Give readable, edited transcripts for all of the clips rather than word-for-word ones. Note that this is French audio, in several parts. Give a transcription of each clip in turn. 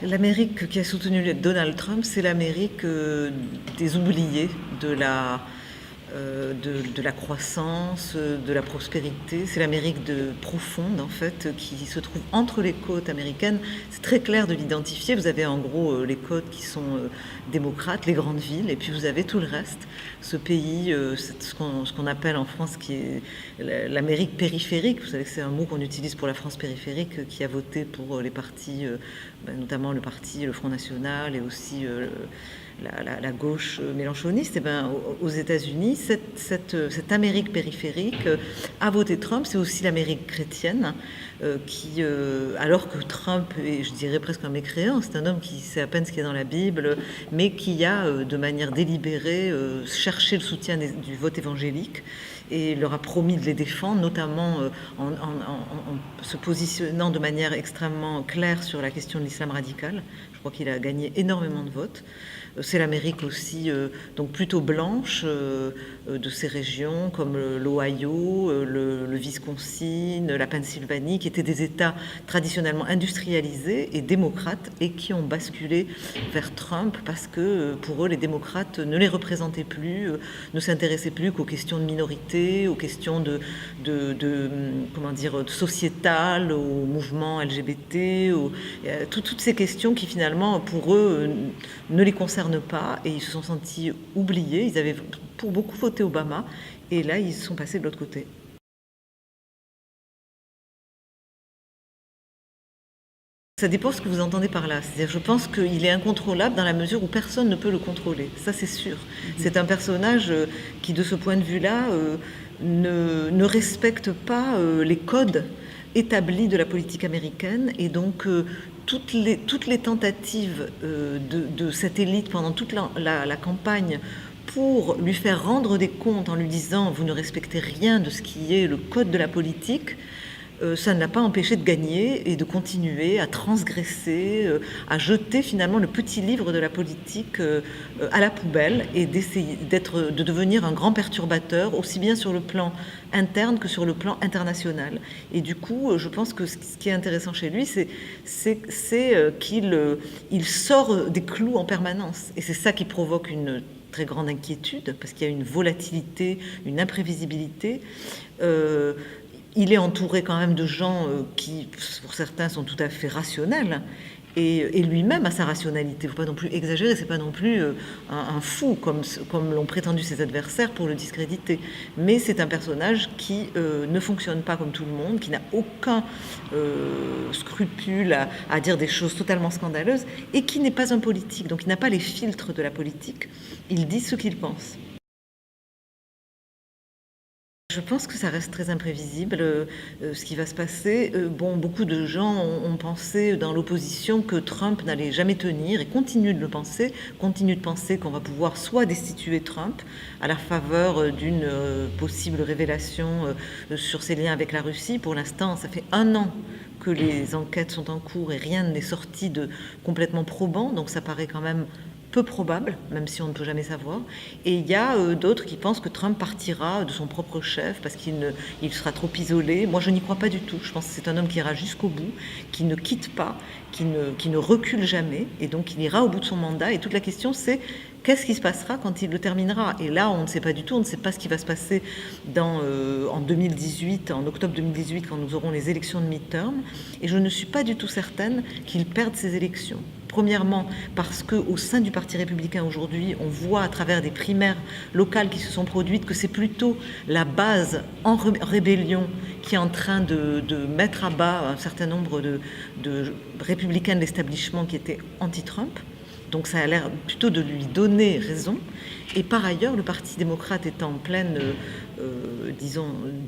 L'Amérique qui a soutenu Donald Trump, c'est l'Amérique des oubliés de la croissance, de la prospérité. C'est l'Amérique profonde, en fait, qui se trouve entre les côtes américaines. C'est très clair de l'identifier. Vous avez en gros les côtes qui sont démocrates, les grandes villes, et puis vous avez tout le reste. Ce pays, ce qu'on appelle en France, qui est l'Amérique périphérique. Vous savez que c'est un mot qu'on utilise pour la France périphérique, qui a voté pour les partis, notamment le Front National et aussi la gauche mélenchoniste. Et ben, aux États-Unis, cette Amérique périphérique a voté Trump. C'est aussi l'Amérique chrétienne qui, alors que Trump est, je dirais, presque un mécréant, c'est un homme qui sait à peine ce qu'il y a dans la Bible, mais qui a, de manière délibérée, cherché le soutien du vote évangélique et leur a promis de les défendre, notamment en se positionnant de manière extrêmement claire sur la question de l'islam radical. Je crois qu'il a gagné énormément de votes. C'est l'Amérique aussi, donc plutôt blanche, de ces régions comme l'Ohio, le Wisconsin, la Pennsylvanie, qui étaient des États traditionnellement industrialisés et démocrates et qui ont basculé vers Trump parce que pour eux, les démocrates ne les représentaient plus, ne s'intéressaient plus qu'aux questions de minorité, aux questions de sociétales, aux mouvements LGBT, toutes ces questions qui finalement pour eux ne les concernent pas, et ils se sont sentis oubliés. Ils avaient pour beaucoup voté Obama et là ils sont passés de l'autre côté. Ça dépend ce que vous entendez par là. C'est-à-dire, je pense qu'il est incontrôlable dans la mesure où personne ne peut le contrôler. Ça, c'est sûr. C'est un personnage qui, de ce point de vue-là, ne respecte pas les codes établis de la politique américaine, et donc toutes les tentatives de cette élite pendant toute la campagne pour lui faire rendre des comptes en lui disant « vous ne respectez rien de ce qui est le code de la politique », ça ne l'a pas empêché de gagner et de continuer à transgresser, à jeter finalement le petit livre de la politique à la poubelle et d'essayer de devenir un grand perturbateur, aussi bien sur le plan interne que sur le plan international. Et du coup, je pense que ce qui est intéressant chez lui, c'est qu'il sort des clous en permanence. Et c'est ça qui provoque une très grande inquiétude, parce qu'il y a une volatilité, une imprévisibilité. Il est entouré quand même de gens qui, pour certains, sont tout à fait rationnels, et lui-même a sa rationalité. Il ne faut pas non plus exagérer, c'est pas non plus un fou, comme l'ont prétendu ses adversaires pour le discréditer. Mais c'est un personnage qui ne fonctionne pas comme tout le monde, qui n'a aucun scrupule à dire des choses totalement scandaleuses, et qui n'est pas un politique, donc il n'a pas les filtres de la politique. Il dit ce qu'il pense. Je pense que ça reste très imprévisible, ce qui va se passer. Beaucoup de gens ont pensé dans l'opposition que Trump n'allait jamais tenir, et continuent de penser qu'on va pouvoir soit destituer Trump à la faveur d'une possible révélation sur ses liens avec la Russie. Pour l'instant, ça fait 1 an que les enquêtes sont en cours et rien n'est sorti de complètement probant, donc ça paraît quand même peu probable, même si on ne peut jamais savoir. Et il y a d'autres qui pensent que Trump partira de son propre chef parce qu'il sera trop isolé. Moi, je n'y crois pas du tout. Je pense que c'est un homme qui ira jusqu'au bout, qui ne quitte pas, qui ne recule jamais, et donc il ira au bout de son mandat. Et toute la question, c'est qu'est-ce qui se passera quand il le terminera? Et là, on ne sait pas du tout. On ne sait pas ce qui va se passer en 2018, en octobre 2018, quand nous aurons les élections de midterm. Et je ne suis pas du tout certaine qu'il perde ces élections. Premièrement, parce qu'au sein du Parti républicain aujourd'hui, on voit à travers des primaires locales qui se sont produites que c'est plutôt la base en rébellion qui est en train de mettre à bas un certain nombre de républicains de l'establishment qui étaient anti-Trump. Donc ça a l'air plutôt de lui donner raison. Et par ailleurs, le Parti démocrate est en pleine,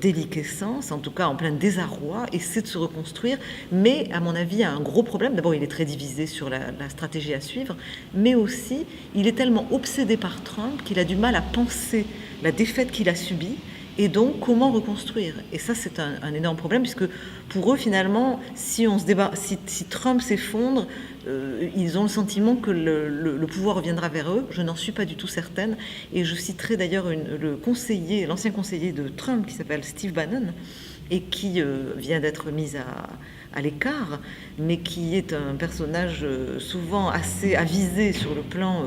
déliquescence, en tout cas en plein désarroi, essaie de se reconstruire, mais à mon avis a un gros problème. D'abord, il est très divisé sur la stratégie à suivre, mais aussi il est tellement obsédé par Trump qu'il a du mal à penser la défaite qu'il a subie, Et donc, comment reconstruire? Et ça, c'est un énorme problème, puisque pour eux, finalement, si Trump s'effondre, ils ont le sentiment que le pouvoir reviendra vers eux. Je n'en suis pas du tout certaine. Et je citerai d'ailleurs l'ancien conseiller de Trump, qui s'appelle Steve Bannon, et qui vient d'être mis à l'écart, mais qui est un personnage souvent assez avisé sur le plan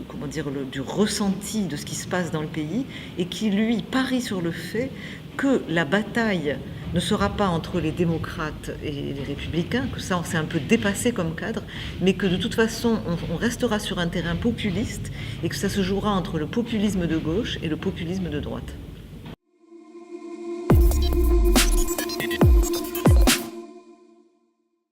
comment dire, du ressenti de ce qui se passe dans le pays, et qui, lui, parie sur le fait que la bataille ne sera pas entre les démocrates et les républicains, que ça, on s'est un peu dépassé comme cadre, mais que de toute façon, on restera sur un terrain populiste, et que ça se jouera entre le populisme de gauche et le populisme de droite.